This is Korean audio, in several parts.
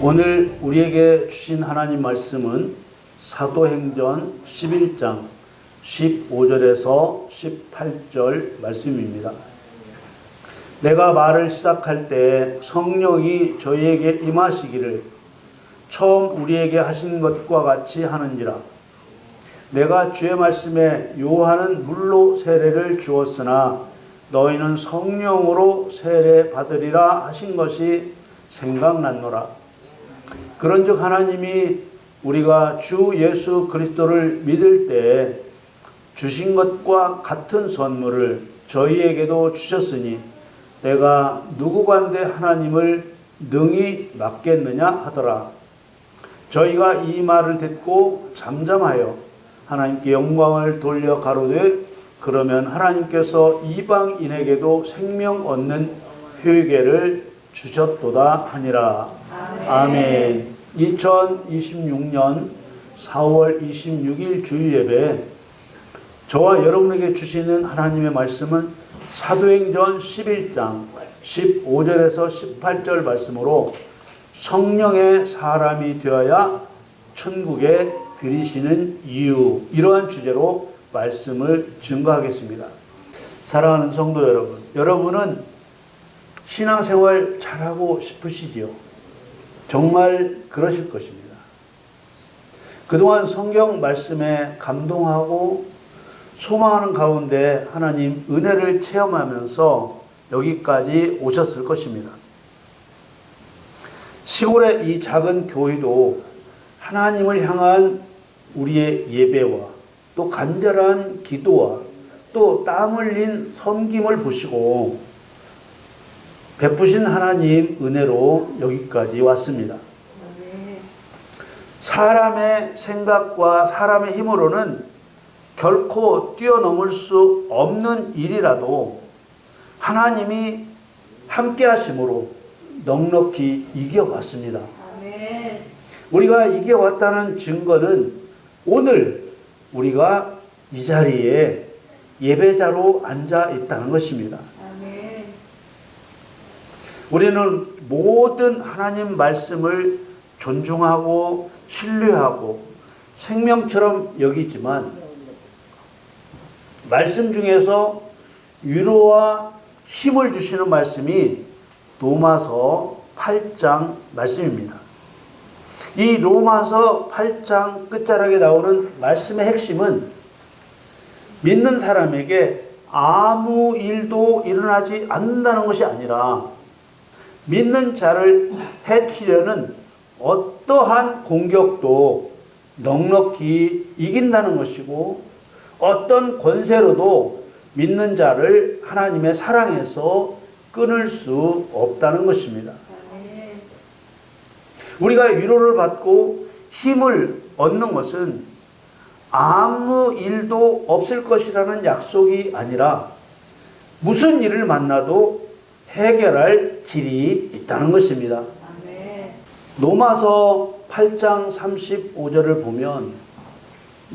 오늘 우리에게 주신 하나님 말씀은 사도행전 11장 15절에서 18절 말씀입니다. 내가 말을 시작할 때 성령이 저희에게 임하시기를 처음 우리에게 하신 것과 같이 하는지라. 내가 주의 말씀에 요한은 물로 세례를 주었으나 너희는 성령으로 세례 받으리라 하신 것이 생각났노라. 그런즉 하나님이 우리가 주 예수 그리스도를 믿을 때 주신 것과 같은 선물을 저희에게도 주셨으니 내가 누구간데 하나님을 능히 맡겠느냐 하더라. 저희가 이 말을 듣고 잠잠하여 하나님께 영광을 돌려 가로되 그러면 하나님께서 이방인에게도 생명 얻는 회개를 주셨도다 하니라. 아멘. 2026년 4월 26일 주일예배 저와 여러분에게 주시는 하나님의 말씀은 사도행전 11장 15절에서 18절 말씀으로 성령의 사람이 되어야 천국에 들이시는 이유, 이러한 주제로 말씀을 증거하겠습니다. 사랑하는 성도 여러분, 여러분은 신앙생활 잘하고 싶으시지요? 정말 그러실 것입니다. 그동안 성경 말씀에 감동하고 소망하는 가운데 하나님 은혜를 체험하면서 여기까지 오셨을 것입니다. 시골의 이 작은 교회도 하나님을 향한 우리의 예배와 또 간절한 기도와 또 땀 흘린 섬김을 보시고 베푸신 하나님 은혜로 여기까지 왔습니다. 사람의 생각과 사람의 힘으로는 결코 뛰어넘을 수 없는 일이라도 하나님이 함께 하심으로 넉넉히 이겨왔습니다. 우리가 이겨왔다는 증거는 오늘 우리가 이 자리에 예배자로 앉아 있다는 것입니다. 우리는 모든 하나님 말씀을 존중하고 신뢰하고 생명처럼 여기지만 말씀 중에서 위로와 힘을 주시는 말씀이 로마서 8장 말씀입니다. 이 로마서 8장 끝자락에 나오는 말씀의 핵심은 믿는 사람에게 아무 일도 일어나지 않는다는 것이 아니라 믿는 자를 해치려는 어떠한 공격도 넉넉히 이긴다는 것이고 어떤 권세로도 믿는 자를 하나님의 사랑에서 끊을 수 없다는 것입니다. 우리가 위로를 받고 힘을 얻는 것은 아무 일도 없을 것이라는 약속이 아니라 무슨 일을 만나도 해결할 길이 있다는 것입니다. 로마서 8장 35절을 보면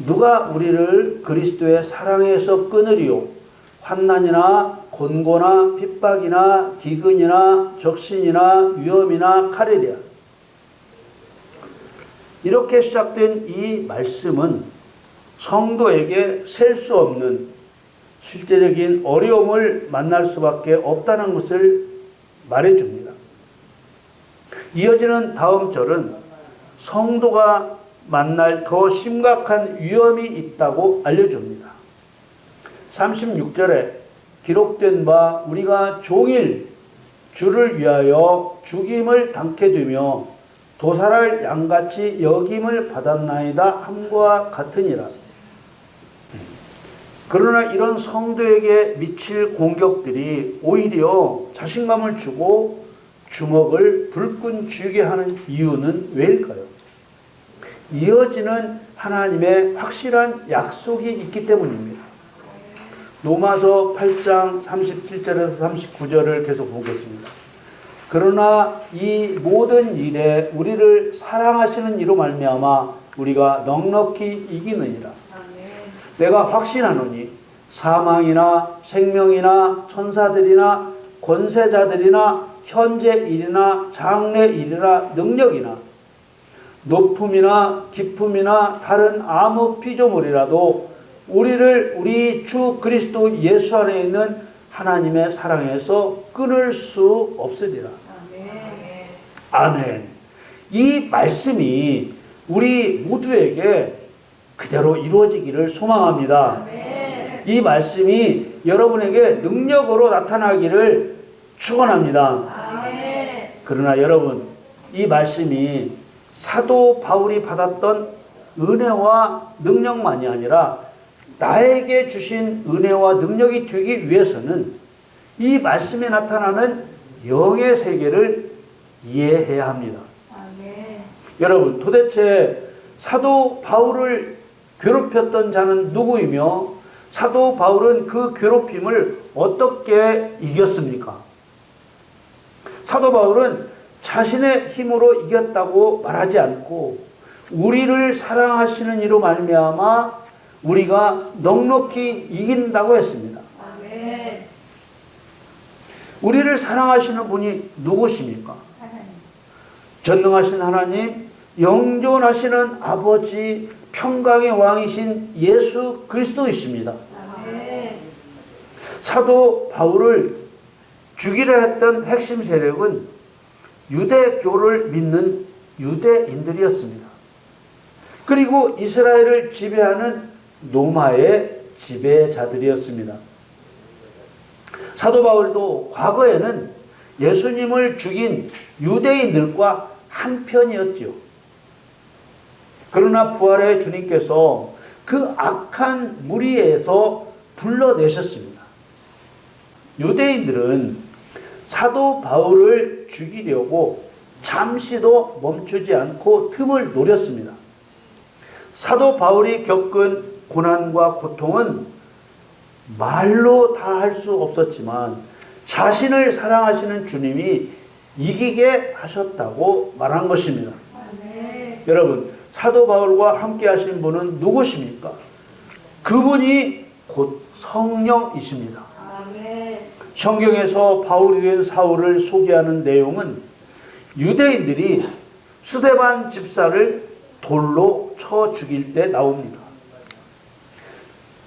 누가 우리를 그리스도의 사랑에서 끊으리요? 환난이나 곤고나 핍박이나 기근이나 적신이나 위험이나 칼이랴. 이렇게 시작된 이 말씀은 성도에게 셀 수 없는 실제적인 어려움을 만날 수밖에 없다는 것을 말해줍니다. 이어지는 다음 절은 성도가 만날 더 심각한 위험이 있다고 알려줍니다. 36절에 기록된 바 우리가 종일 주를 위하여 죽임을 당케 되며 도살할 양같이 여김을 받았나이다 함과 같으니라. 그러나 이런 성도에게 미칠 공격들이 오히려 자신감을 주고 주먹을 불끈 쥐게 하는 이유는 왜일까요? 이어지는 하나님의 확실한 약속이 있기 때문입니다. 로마서 8장 37절에서 39절을 계속 보겠습니다. 그러나 이 모든 일에 우리를 사랑하시는 이로 말미암아 우리가 넉넉히 이기느니라. 내가 확신하노니 사망이나 생명이나 천사들이나 권세자들이나 현재 일이나 장래 일이나 능력이나 높음이나 깊음이나 다른 아무 피조물이라도 우리 주 그리스도 예수 안에 있는 하나님의 사랑에서 끊을 수 없으리라. 아멘. 이 말씀이 우리 모두에게 그대로 이루어지기를 소망합니다. 이 말씀이 여러분에게 능력으로 나타나기를 축원합니다. 그러나 여러분, 이 말씀이 사도 바울이 받았던 은혜와 능력만이 아니라 나에게 주신 은혜와 능력이 되기 위해서는 이 말씀에 나타나는 영의 세계를 이해해야 합니다. 여러분, 도대체 사도 바울을 괴롭혔던 자는 누구이며 사도 바울은 그 괴롭힘을 어떻게 이겼습니까? 사도 바울은 자신의 힘으로 이겼다고 말하지 않고 우리를 사랑하시는 이로 말미암아 우리가 넉넉히 이긴다고 했습니다. 우리를 사랑하시는 분이 누구십니까? 전능하신 하나님, 영존하시는 아버지, 평강의 왕이신 예수 그리스도이십니다. 사도 바울을 죽이려 했던 핵심 세력은 유대교를 믿는 유대인들이었습니다. 그리고 이스라엘을 지배하는 로마의 지배자들이었습니다. 사도 바울도 과거에는 예수님을 죽인 유대인들과 한편이었지요. 그러나 부활의 주님께서 그 악한 무리에서 불러내셨습니다. 유대인들은 사도 바울을 죽이려고 잠시도 멈추지 않고 틈을 노렸습니다. 사도 바울이 겪은 고난과 고통은 말로 다 할 수 없었지만 자신을 사랑하시는 주님이 이기게 하셨다고 말한 것입니다. 여러분, 사도 바울과 함께 하신 분은 누구십니까? 그분이 곧 성령이십니다. 성경에서 바울이 된 사울을 소개하는 내용은 유대인들이 스데반 집사를 돌로 쳐 죽일 때 나옵니다.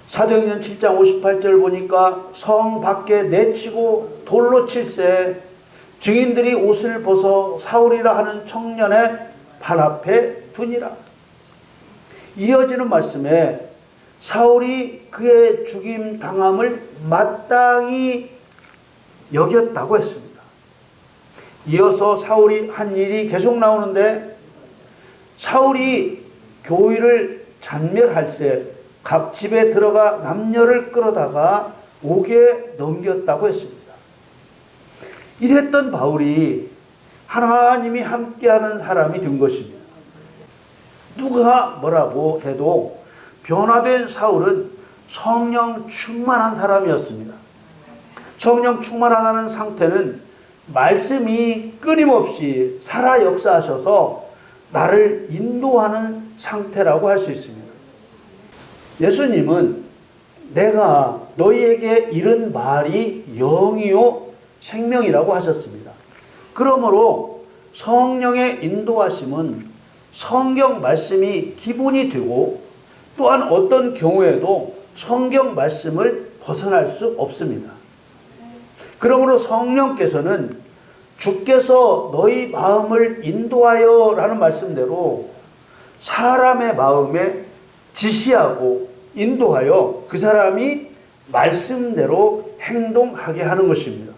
사도행전 7장 58절 보니까 성 밖에 내치고 돌로 칠세 증인들이 옷을 벗어 사울이라 하는 청년의 발 앞에 두니라. 이어지는 말씀에 사울이 그의 죽임 당함을 마땅히 여겼다고 했습니다. 이어서 사울이 한 일이 계속 나오는데 사울이 교회를 잔멸할세 각 집에 들어가 남녀를 끌어다가 옥에 넘겼다고 했습니다. 이랬던 바울이 하나님이 함께하는 사람이 된 것입니다. 누가 뭐라고 해도 변화된 사울은 성령 충만한 사람이었습니다. 성령 충만하다는 상태는 말씀이 끊임없이 살아 역사하셔서 나를 인도하는 상태라고 할 수 있습니다. 예수님은 내가 너희에게 이른 말이 영이요 생명이라고 하셨습니다. 그러므로 성령의 인도하심은 성경 말씀이 기본이 되고 또한 어떤 경우에도 성경 말씀을 벗어날 수 없습니다. 그러므로 성령께서는 주께서 너희 마음을 인도하여 라는 말씀대로 사람의 마음에 지시하고 인도하여 그 사람이 말씀대로 행동하게 하는 것입니다.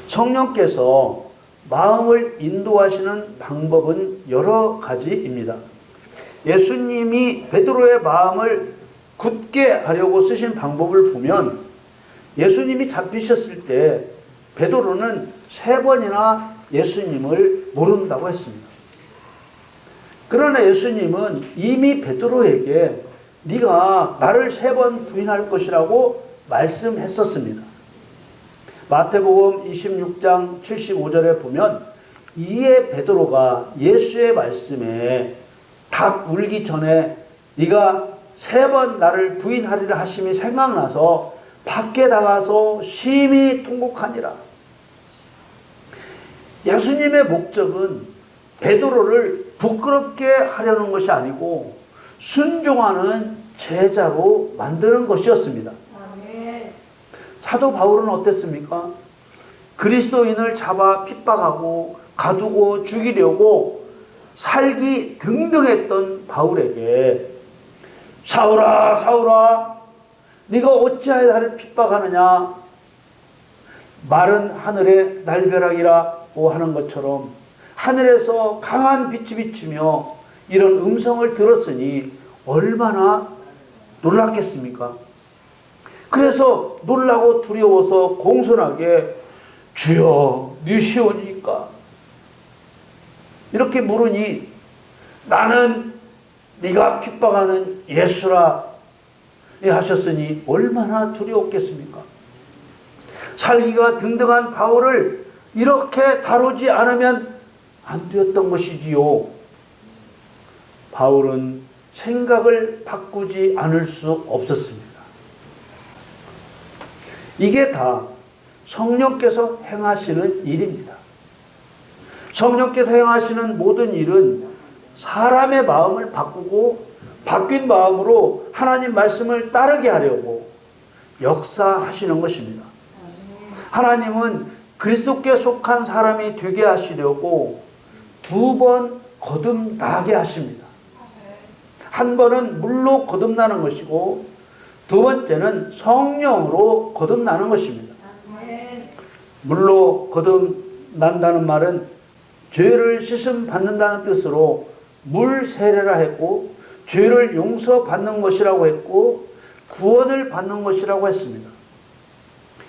성령께서 마음을 인도하시는 방법은 여러 가지입니다. 예수님이 베드로의 마음을 굳게 하려고 쓰신 방법을 보면 예수님이 잡히셨을 때 베드로는 3번이나 예수님을 모른다고 했습니다. 그러나 예수님은 이미 베드로에게 네가 나를 3번 부인할 것이라고 말씀했었습니다. 마태복음 26장 75절에 보면 이에 베드로가 예수의 말씀에 닭 울기 전에 네가 3번 나를 부인하리라 하심이 생각나서 밖에 나가서 심히 통곡하니라. 예수님의 목적은 베드로를 부끄럽게 하려는 것이 아니고 순종하는 제자로 만드는 것이었습니다. 사도 바울은 어땠습니까? 그리스도인을 잡아 핍박하고 가두고 죽이려고 살기 등등했던 바울에게 사울아 사울아 네가 어찌하여 나를 핍박하느냐, 마른 하늘의 날벼락이라고 하는 것처럼 하늘에서 강한 빛이 비치며 이런 음성을 들었으니 얼마나 놀랐겠습니까? 그래서 놀라고 두려워서 공손하게 주여 니시오니까 이렇게 물으니 나는 네가 핍박하는 예수라 하셨으니 얼마나 두려웠겠습니까? 살기가 등등한 바울을 이렇게 다루지 않으면 안 되었던 것이지요. 바울은 생각을 바꾸지 않을 수 없었습니다. 이게 다 성령께서 행하시는 일입니다. 성령께서 행하시는 모든 일은 사람의 마음을 바꾸고 바뀐 마음으로 하나님 말씀을 따르게 하려고 역사하시는 것입니다. 하나님은 그리스도께 속한 사람이 되게 하시려고 2번 거듭나게 하십니다. 한 번은 물로 거듭나는 것이고 2번째는 성령으로 거듭나는 것입니다. 물로 거듭난다는 말은 죄를 씻음 받는다는 뜻으로 물 세례라 했고 죄를 용서받는 것이라고 했고 구원을 받는 것이라고 했습니다.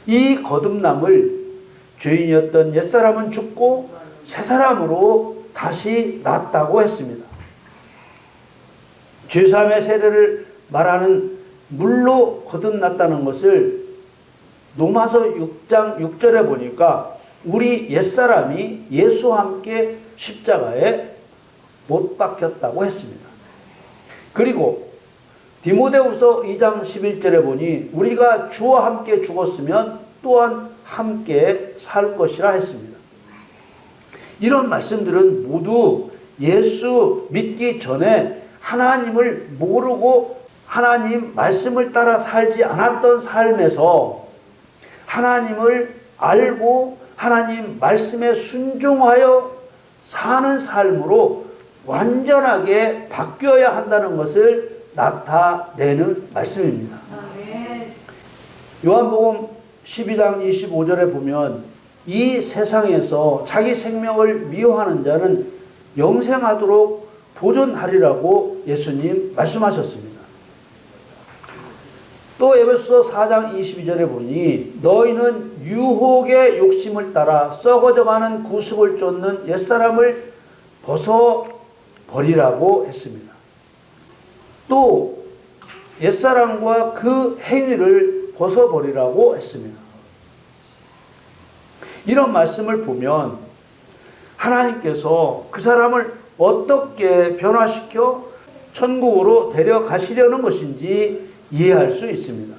이 거듭남을 죄인이었던 옛사람은 죽고 새사람으로 다시 났다고 했습니다. 죄사함의 세례를 말하는 물로 거듭났다는 것을 로마서 6장 6절에 보니까 우리 옛사람이 예수와 함께 십자가에 못 박혔다고 했습니다. 그리고 디모데후서 2장 11절에 보니 우리가 주와 함께 죽었으면 또한 함께 살 것이라 했습니다. 이런 말씀들은 모두 예수 믿기 전에 하나님을 모르고 하나님 말씀을 따라 살지 않았던 삶에서 하나님을 알고 하나님 말씀에 순종하여 사는 삶으로 완전하게 바뀌어야 한다는 것을 나타내는 말씀입니다. 요한복음 12장 25절에 보면 이 세상에서 자기 생명을 미워하는 자는 영생하도록 보존하리라고 예수님 말씀하셨습니다. 또 에베소서 4장 22절에 보니 너희는 유혹의 욕심을 따라 썩어져가는 구습을 쫓는 옛사람을 벗어버리라고 했습니다. 또 옛사람과 그 행위를 벗어버리라고 했습니다. 이런 말씀을 보면 하나님께서 그 사람을 어떻게 변화시켜 천국으로 데려가시려는 것인지 이해할 수 있습니다.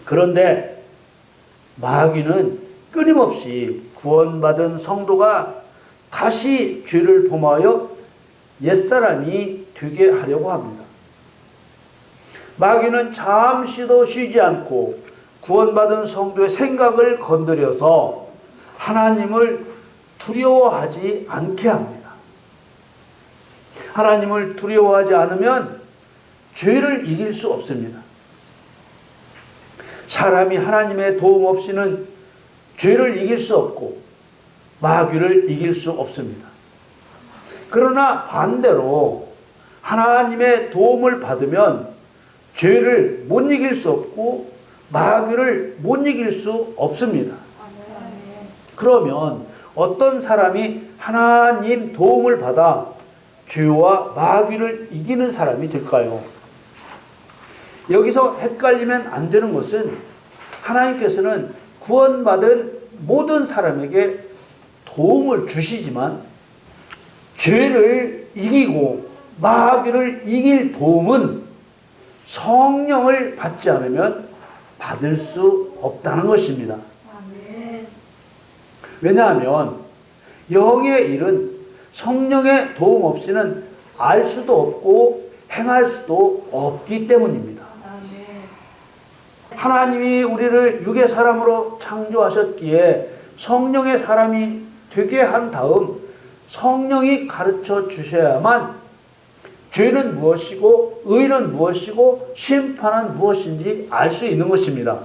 그런데 마귀는 끊임없이 구원받은 성도가 다시 죄를 범하여 옛사람이 되게 하려고 합니다. 마귀는 잠시도 쉬지 않고 구원받은 성도의 생각을 건드려서 하나님을 두려워하지 않게 합니다. 하나님을 두려워하지 않으면 죄를 이길 수 없습니다. 사람이 하나님의 도움 없이는 죄를 이길 수 없고 마귀를 이길 수 없습니다. 그러나 반대로 하나님의 도움을 받으면 죄를 못 이길 수 없고 마귀를 못 이길 수 없습니다. 그러면 어떤 사람이 하나님 도움을 받아 죄와 마귀를 이기는 사람이 될까요? 여기서 헷갈리면 안 되는 것은 하나님께서는 구원받은 모든 사람에게 도움을 주시지만 죄를 이기고 마귀를 이길 도움은 성령을 받지 않으면 받을 수 없다는 것입니다. 왜냐하면 영의 일은 성령의 도움 없이는 알 수도 없고 행할 수도 없기 때문입니다. 하나님이 우리를 육의 사람으로 창조하셨기에 성령의 사람이 되게 한 다음 성령이 가르쳐 주셔야만 죄는 무엇이고 의는 무엇이고 심판은 무엇인지 알 수 있는 것입니다.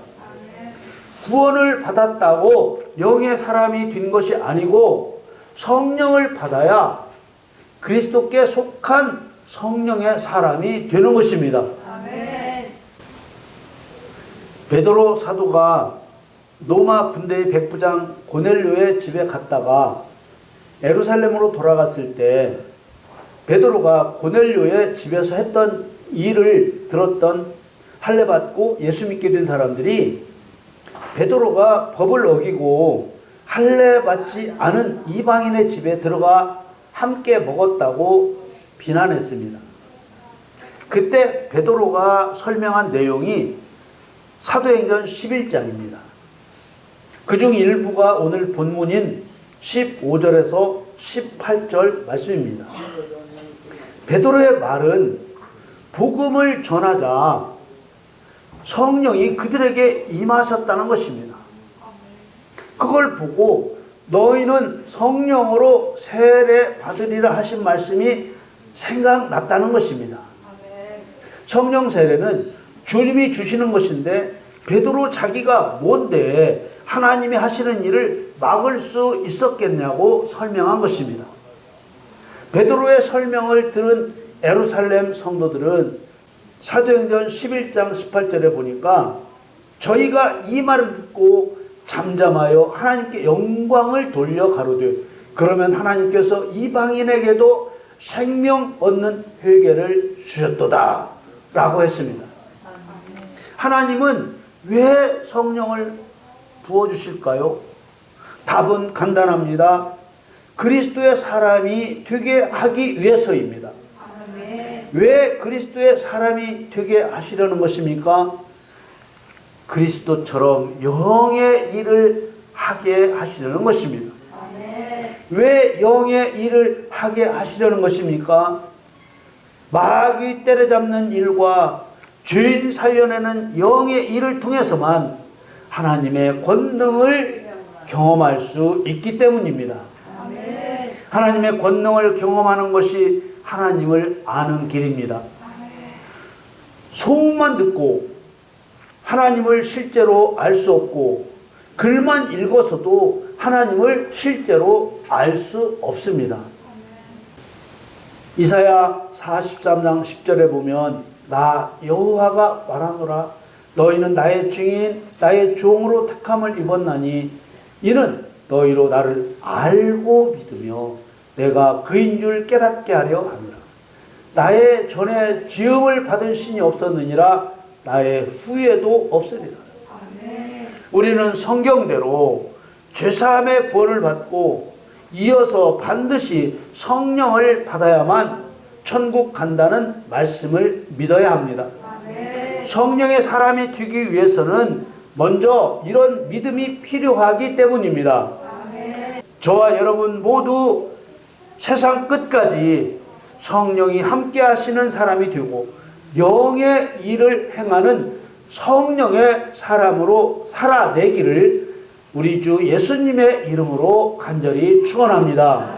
구원을 받았다고 영의 사람이 된 것이 아니고 성령을 받아야 그리스도께 속한 성령의 사람이 되는 것입니다. 베드로 사도가 로마 군대의 백부장 고넬료의 집에 갔다가 예루살렘으로 돌아갔을 때 베드로가 고넬료의 집에서 했던 일을 들었던 할례받고 예수 믿게 된 사람들이 베드로가 법을 어기고 할례받지 않은 이방인의 집에 들어가 함께 먹었다고 비난했습니다. 그때 베드로가 설명한 내용이 사도행전 11장입니다. 그중 일부가 오늘 본문인 15절에서 18절 말씀입니다. 베드로의 말은 복음을 전하자 성령이 그들에게 임하셨다는 것입니다. 그걸 보고 너희는 성령으로 세례 받으리라 하신 말씀이 생각났다는 것입니다. 성령 세례는 주님이 주시는 것인데 베드로 자기가 뭔데 하나님이 하시는 일을 막을 수 있었겠냐고 설명한 것입니다. 베드로의 설명을 들은 예루살렘 성도들은 사도행전 11장 18절에 보니까 저희가 이 말을 듣고 잠잠하여 하나님께 영광을 돌려 가로되 그러면 하나님께서 이방인에게도 생명 얻는 회개를 주셨도다 라고 했습니다. 하나님은 왜 성령을 부어주실까요? 답은 간단합니다. 그리스도의 사람이 되게 하기 위해서입니다. 왜 그리스도의 사람이 되게 하시려는 것입니까? 그리스도처럼 영의 일을 하게 하시려는 것입니다. 왜 영의 일을 하게 하시려는 것입니까? 마귀 때려잡는 일과 죄인 살려내는 영의 일을 통해서만 하나님의 권능을 경험할 수 있기 때문입니다. 하나님의 권능을 경험하는 것이 하나님을 아는 길입니다. 소문만 듣고 하나님을 실제로 알 수 없고 글만 읽어서도 하나님을 실제로 알 수 없습니다. 이사야 43장 10절에 보면 나 여호와가 말하노라 너희는 나의 증인 나의 종으로 택함을 입었나니 이는 너희로 나를 알고 믿으며 내가 그인 줄 깨닫게 하려 하노라. 나의 전에 지음을 받은 신이 없었느니라 나의 후에도 없으리라. 우리는 성경대로 죄사함의 구원을 받고 이어서 반드시 성령을 받아야만 천국 간다는 말씀을 믿어야 합니다. 성령의 사람이 되기 위해서는 먼저 이런 믿음이 필요하기 때문입니다. 저와 여러분 모두 세상 끝까지 성령이 함께 하시는 사람이 되고 영의 일을 행하는 성령의 사람으로 살아내기를 우리 주 예수님의 이름으로 간절히 축원합니다.